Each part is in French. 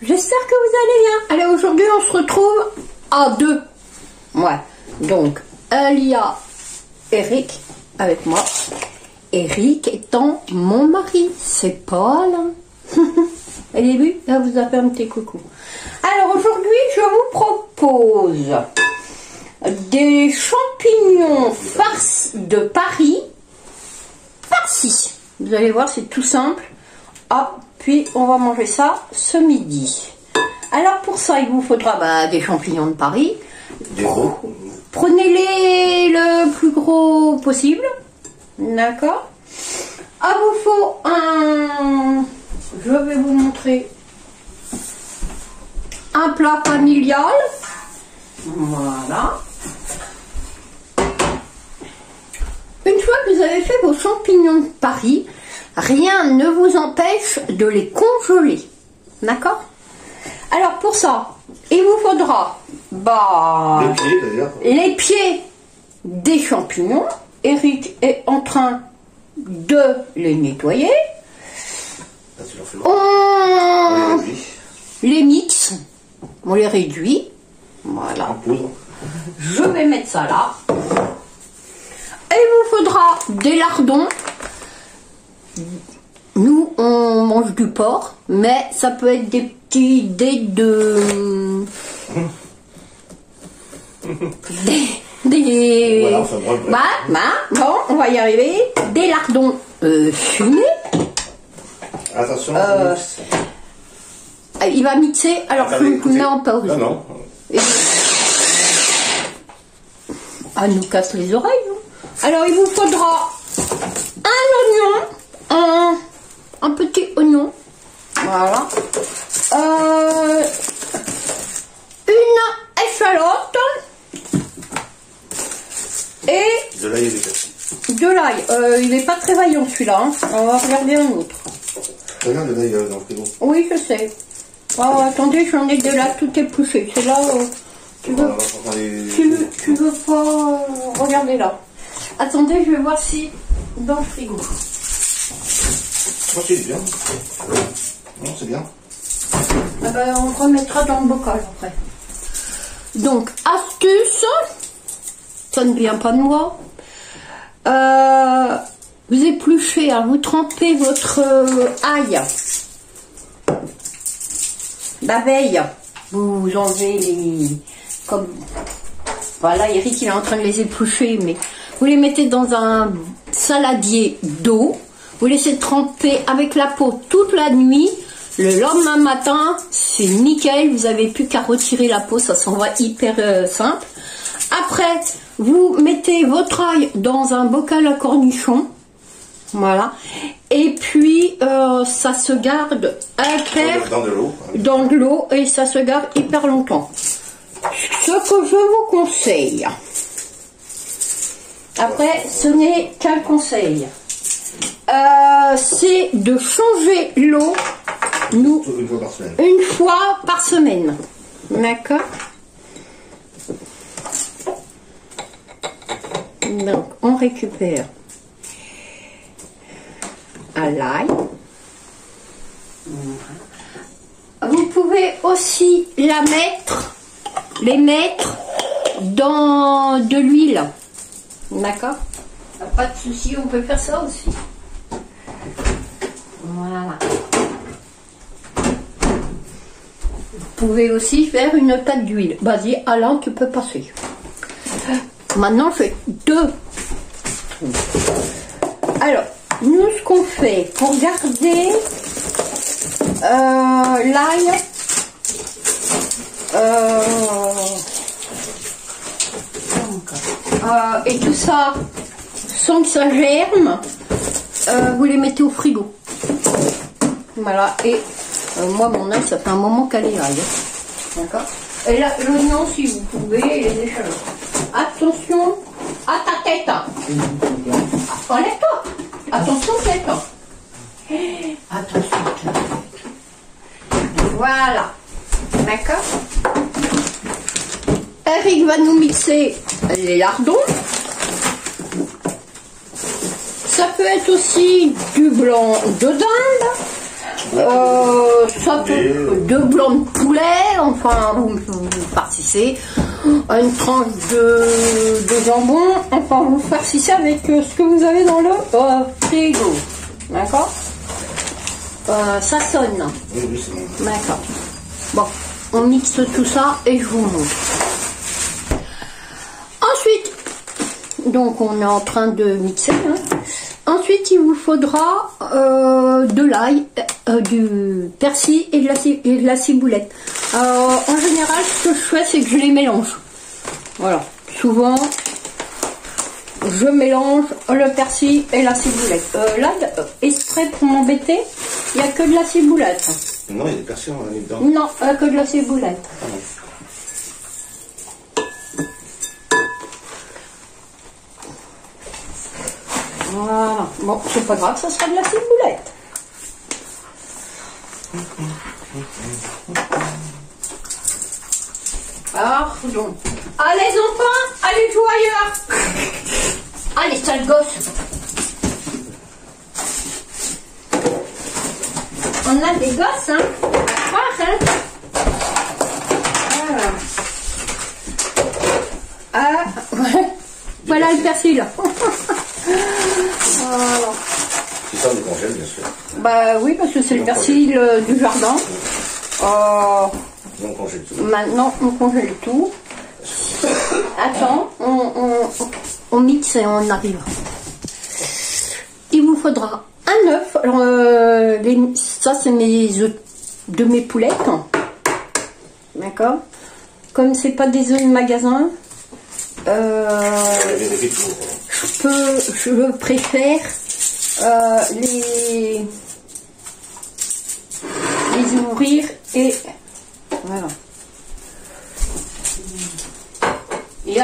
J'espère que vous allez bien. Allez, aujourd'hui on se retrouve à deux. Ouais, donc il y a Eric avec moi. Eric étant mon mari, c'est Paul. Au début, là vous avez un petit coucou. Alors aujourd'hui, je vous propose des champignons farcis de Paris farcis. Vous allez voir, c'est tout simple. Ah, puis on va manger ça ce midi. Alors pour ça, il vous faudra des champignons de Paris. Des gros. Prenez-les le plus gros possible. D'accord. Ah, vous faut un... Je vais vous montrer un plat familial. Voilà. Une fois que vous avez fait vos champignons de Paris, rien ne vous empêche de les congeler. D'accord? Alors pour ça, il vous faudra les pieds d'ailleurs. les pieds des champignons. Eric est en train de les nettoyer. Ah, tu leur fais On le les mixe, on les réduit. Voilà. en poudre. Je vais mettre ça là. Et il vous faudra des lardons. Nous, on mange du porc, mais ça peut être des petits dés de... des... Voilà, enfin, bref. Bon, on va y arriver. Des lardons fumés. Attention, Il va mixer, alors je vous mets en pause. Non, non. Ah, nous casse les oreilles. Hein. Alors, il vous faudra un oignon, un petit oignon. Voilà. Une échalote. Et De l'ail et du persil. de l'ail. Il n'est pas très vaillant celui-là. Hein. On va regarder un autre. Regarde de l'ail dans le frigo. Oui, je sais. Oh, attendez, j'en ai de là tout épluché. C'est là où tu veux, tu veux pas regarder là. Attendez, je vais voir si dans le frigo. Moi, c'est bien. Non, c'est bien. Ah ben, on remettra dans le bocal après. Donc, astuce, ça ne vient pas de moi. Vous épluchez, hein, vous trempez votre ail. La veille, vous enlevez les... Comme... Voilà, Eric il est en train de les éplucher, mais vous les mettez dans un saladier d'eau. Vous laissez tremper avec la peau toute la nuit. Le lendemain matin, c'est nickel. Vous n'avez plus qu'à retirer la peau, ça s'en va hyper simple. Après, vous mettez votre ail dans un bocal à cornichons. Voilà. Et puis, ça se garde dans de l'eau et ça se garde hyper longtemps. Ce que je vous conseille, après, ce n'est qu'un conseil, c'est de changer l'eau, nous, une fois par semaine. D'accord? Donc, on récupère à l'ail. Vous pouvez aussi les mettre dans de l'huile. D'accord? Pas de souci, on peut faire ça aussi. Voilà. Vous pouvez aussi faire une pâte d'huile. Vas-y, Alain, tu peux passer. Maintenant, je fais deux. Alors, nous, ce qu'on fait pour garder l'ail et tout ça sans que ça germe, vous les mettez au frigo. Voilà, et moi, mon ail, ça fait un moment qu'elle est ail. D'accord? Et là, l'oignon, si vous pouvez, et les échalotes. Attention à ta tête. Enlève-toi. Attention tête. Attention tête. Voilà. D'accord? Eric va nous mixer les lardons. Ça peut être aussi du blanc de dinde. soit deux blancs de poulet, enfin vous farcissez, une tranche de jambon, enfin vous farcissez avec ce que vous avez dans le frigo. D'accord? Ça sonne. Oui, oui, c'est bon. D'accord. Bon, on mixe tout ça et je vous montre. Ensuite, donc on est en train de mixer. Hein. Ensuite, il vous faudra de l'ail, du persil et de la ciboulette. En général, ce que je fais, c'est que je les mélange. Voilà. Souvent, je mélange le persil et la ciboulette. Là, exprès pour m'embêter, il n'y a que de la ciboulette. Non, il y a des persil dedans. Non, que de la ciboulette. Ah non. Voilà. Bon, c'est pas grave, ça sera de la ciboulette. Pardon. Allez, enfants, allez jouer ailleurs. Allez, sale gosse. On a des gosses, hein. Hein. Voilà. Ah, voilà le persil. Voilà. C'est ça, on les congèle, bien sûr. Bah oui, parce que c'est le persil du jardin. On congèle tout. Maintenant, on congèle tout. Attends, on mixe et on arrive. Il vous faudra un œuf. Alors, ça, c'est mes œufs de mes poulettes. D'accord? Comme c'est pas des œufs de magasin, je préfère les ouvrir et voilà. Il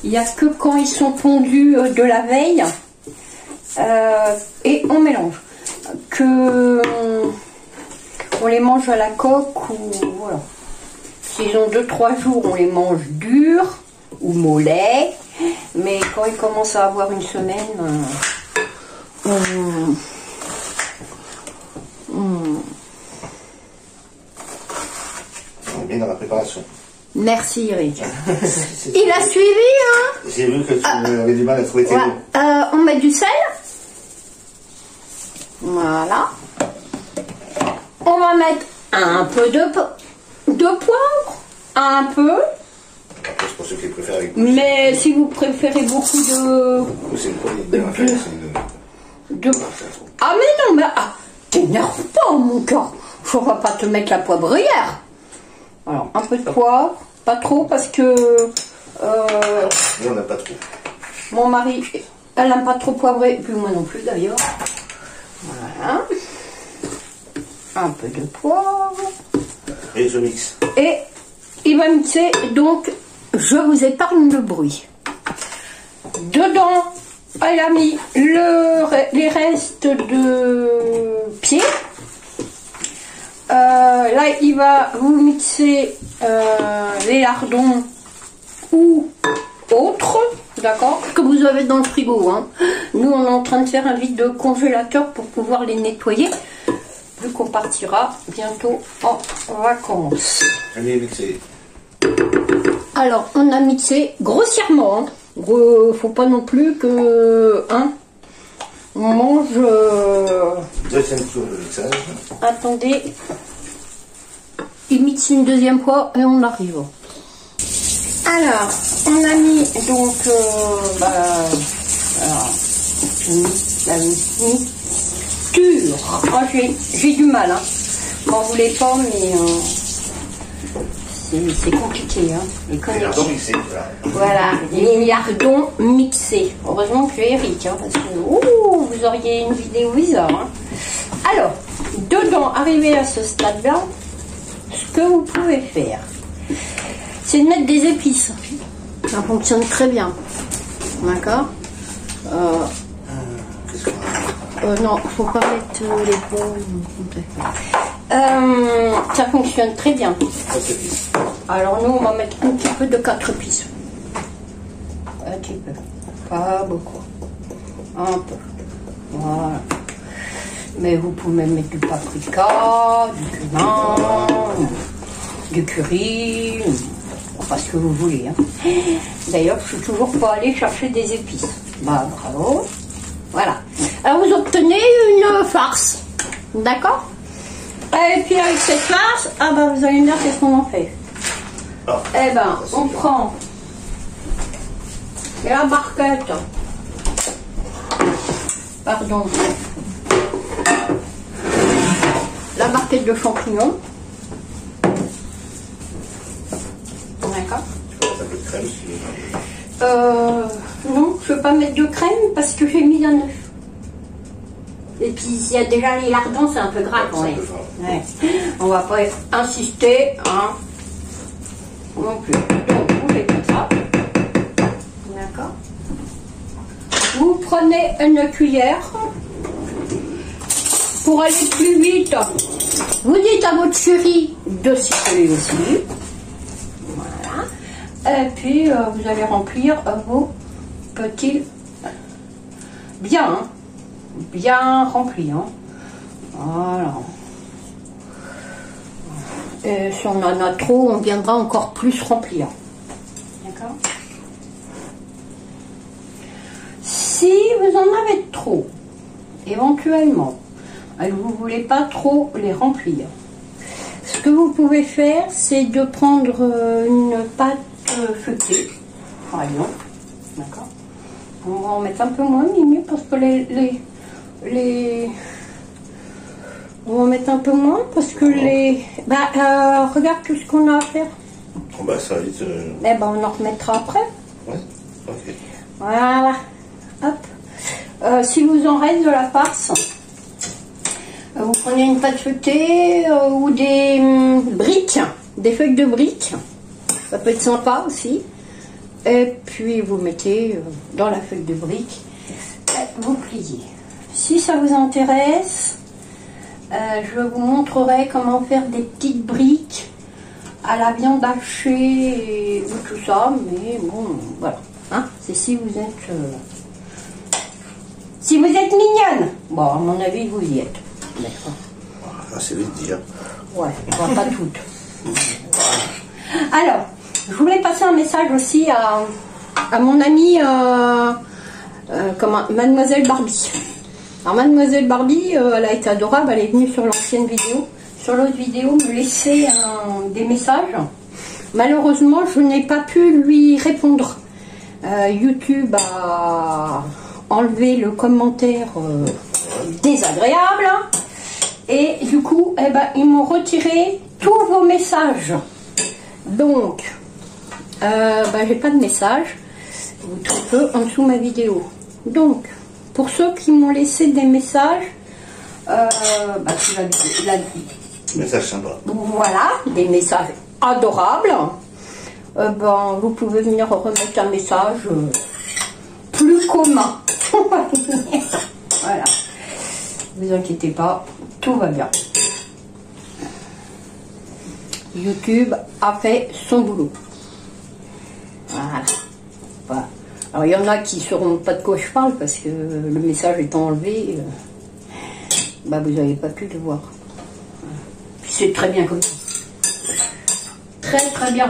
y a que quand ils sont fondus de la veille et on mélange. Que on les mange à la coque ou voilà. S'ils ont 2-3 jours, on les mange durs ou mollets. Mais quand ils commencent à avoir une semaine, On est bien dans la préparation. Merci Eric. Il a suivi, hein? J'ai vu que tu avais du mal à trouver tes mots. On met du sel. Voilà. On va mettre un peu de poivre. Un peu. Après, c'est pour ceux qui préfèrent avec. Mais si vous préférez beaucoup de... C'est le premier de la fête, Ah mais non, mais t'énerve pas mon gars. Je ne vais pas te mettre la poivrière. Alors, un peu de poivre. Pas trop parce que... Mais on n'a pas trop. Mon mari, elle n'aime pas trop poivré. Et puis moi non plus d'ailleurs. Voilà. Un peu de poivre. Et je mixe. Et il va mixer, donc je vous épargne le bruit. Dedans, elle a mis les restes de pied. Là, il va vous mixer les lardons ou autres, d'accord, que vous avez dans le frigo. Hein. Nous, on est en train de faire un vide congélateur pour pouvoir les nettoyer, vu qu'on partira bientôt en vacances. Allez, mixer. Alors, on a mixé grossièrement. Hein. Faut pas non plus que... Hein, on mange... Deuxième tour de mixage. Attendez. Il mixe une deuxième fois et on arrive. Alors, on a mis donc... alors, la mixture. Oh, j'ai du mal. Hein. M'en voulez pas, mais... c'est compliqué, hein. Les lardons mixés, voilà, les lardons mixés. Heureusement que j'ai Eric, hein, parce que vous auriez une vidéo bizarre. Hein. Alors, dedans, arrivé à ce stade-là, ce que vous pouvez faire, c'est de mettre des épices. Ça fonctionne très bien. D'accord. Non, faut pas mettre les bons. Ça fonctionne très bien. Alors nous, on va mettre un petit peu de 4 épices. Un petit peu. Pas beaucoup. Un peu. Voilà. Mais vous pouvez mettre du paprika, du cumin, du curry, pas ce que vous voulez. Hein. D'ailleurs, je suis toujours pas allée chercher des épices. Bah, bravo. Voilà. Alors, vous obtenez une farce. D'accord? Et puis, avec cette farce, ah bah, vous allez me dire qu'est-ce qu'on en fait. Ah. Eh ben, on prend la barquette. Pardon. La barquette de champignons. D'accord. Un peu de crème. Non, je ne veux pas mettre de crème parce que j'ai mis un œuf. Et puis s'il y a déjà les lardons, c'est un peu grave. C'est un Ouais. peu grave. Ouais. On va pas insister, hein. Non plus. Donc vous faites comme ça. D'accord. Vous prenez une cuillère. Pour aller plus vite, vous dites à votre chérie de s'y coller aussi. Voilà. Et puis vous allez remplir vos petits bien, hein, bien remplis. Hein. Voilà. Et si on en a trop, on viendra encore plus remplir. D'accord. Si vous en avez trop, éventuellement, et vous ne voulez pas trop les remplir, ce que vous pouvez faire, c'est de prendre une pâte feuilletée, par exemple. D'accord. On va en mettre un peu moins, Mimi, parce que on va en mettre un peu moins, parce que regarde tout ce qu'on a à faire. Oh bah ça va vite. Eh ben, on en remettra après. Ouais, ok. Voilà. Hop. Si vous en reste de la farce, vous prenez une pâte feuilletée ou des briques, des feuilles de briques. Ça peut être sympa aussi. Et puis vous mettez dans la feuille de briques, vous pliez. Si ça vous intéresse, je vous montrerai comment faire des petites briques à la viande hachée ou tout ça. Mais bon, voilà. Hein, c'est si vous êtes mignonne. Bon, à mon avis, vous y êtes. D'accord. Ah, c'est vite dire. Ouais, on va pas toutes. Alors, je voulais passer un message aussi à mon amie Mademoiselle Barbie. Alors Mademoiselle Barbie, elle a été adorable, elle est venue sur l'ancienne vidéo. Sur l'autre vidéo, me laisser des messages. Malheureusement, je n'ai pas pu lui répondre. YouTube a enlevé le commentaire désagréable. Et du coup, eh ben, ils m'ont retiré tous vos messages. Donc, j'ai pas de message. Vous trouvez en dessous ma vidéo. Donc, pour ceux qui m'ont laissé des messages, Message sympa. Voilà, des messages adorables. Vous pouvez venir remettre un message plus commun. Voilà. Ne vous inquiétez pas, tout va bien. YouTube a fait son boulot. Voilà. Alors il y en a qui ne sauront pas de quoi je parle parce que le message étant enlevé, vous n'avez pas pu le voir. Puis c'est très bien comme ça. Très très bien.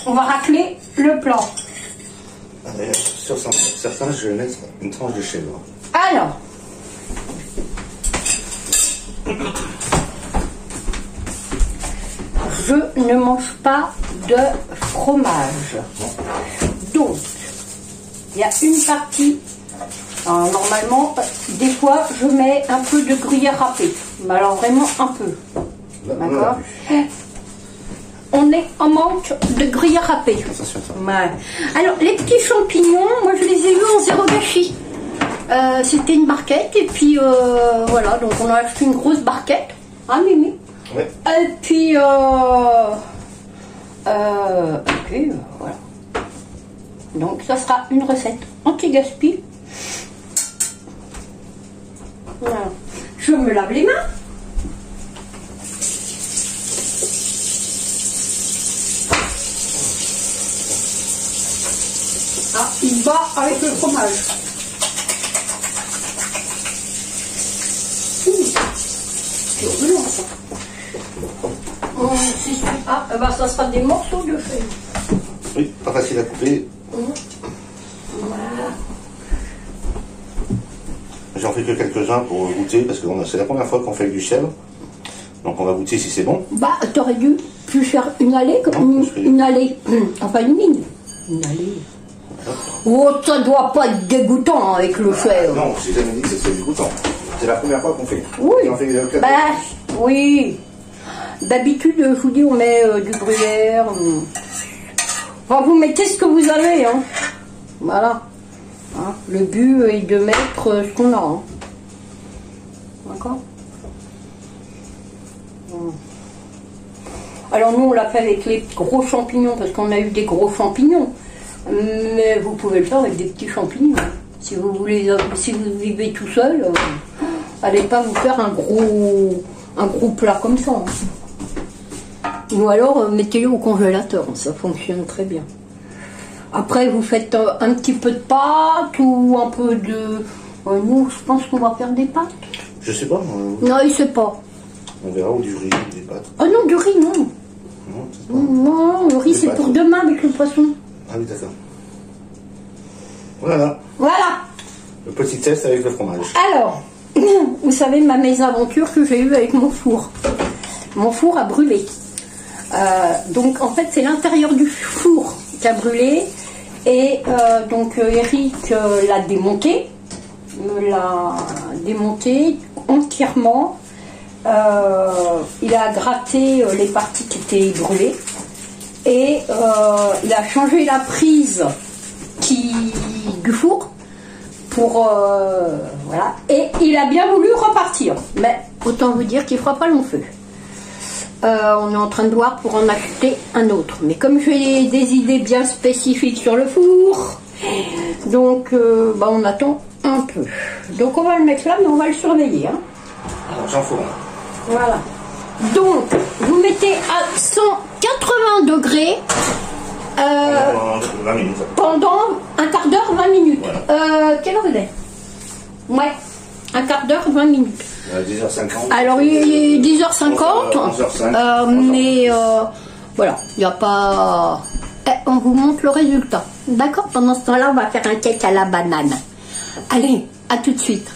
On va racler le plan. Sur certains, je vais mettre une tranche de chèvre. Alors, je ne mange pas de fromage. Donc, il y a une partie. Alors, normalement, des fois, je mets un peu de gruyère râpée. Mais alors, vraiment un peu. D'accord ? On est en manque de gruyère râpée. Attention, Ouais. Alors, les petits champignons, moi, je les ai eus en zéro gâchis. C'était une barquette, et puis voilà, donc on a acheté une grosse barquette. Hein, Mimi ? Ouais. Et puis, voilà. Donc, ça sera une recette anti-gaspi. Voilà. Je me lave les mains. Ah, il bat avec le fromage. Ah, bah ça sera des morceaux de feuilles. Oui, pas facile à couper. Voilà. J'en fais que quelques-uns pour goûter, parce que c'est la première fois qu'on fait du chèvre. Donc on va goûter si c'est bon. Bah, t'aurais dû plus faire une allée comme une allée. Enfin, une ligne. Une allée. Oh, ça doit pas être dégoûtant avec le chèvre. Non, j'ai jamais dit que c'était dégoûtant. C'est la première fois qu'on fait. Oui. Et on fait Bah, oui. D'habitude, je vous dis, on met du gruyère. Enfin, vous mettez ce que vous avez, hein. Voilà. Hein, le but est de mettre ce qu'on a. Hein. D'accord. Alors nous, on l'a fait avec les gros champignons, parce qu'on a eu des gros champignons. Mais vous pouvez le faire avec des petits champignons. Si vous voulez, si vous vivez tout seul, allez pas vous faire un gros plat comme ça. Hein. Ou alors, mettez-le au congélateur, ça fonctionne très bien. Après, vous faites un petit peu de pâte ou un peu de... nous, je pense qu'on va faire des pâtes. Je sais pas. Non, il sait pas. On verra, ou du riz, ou des pâtes. Oh non, du riz, non. Non, le riz, c'est pour demain avec le poisson. Ah oui, d'accord. Voilà. Voilà. Le petit test avec le fromage. Alors, vous savez ma mésaventure que j'ai eue avec mon four. Mon four a brûlé. Donc, en fait, c'est l'intérieur du four qui a brûlé. Et donc, Eric l'a démonté. Me l'a démonté entièrement. Il a gratté les parties qui étaient brûlées. Et il a changé la prise du four pour voilà, et il a bien voulu repartir, mais autant vous dire qu'il fera pas long feu. On est en train de voir pour en acheter un autre, mais comme j'ai des idées bien spécifiques sur le four, donc bah, on attend un peu. Donc on va le mettre là, mais on va le surveiller, hein. Alors j'en fous. Voilà. Donc, vous mettez à 180 degrés 20 minutes. pendant un quart d'heure, 20 minutes. Voilà. Quelle heure il est? Ouais, un quart d'heure, 20 minutes. 10h50. Alors, il est 10h50, 11h05, mais voilà, il n'y a pas... on vous montre le résultat. D'accord? Pendant ce temps-là, on va faire un cake à la banane. Allez, à tout de suite.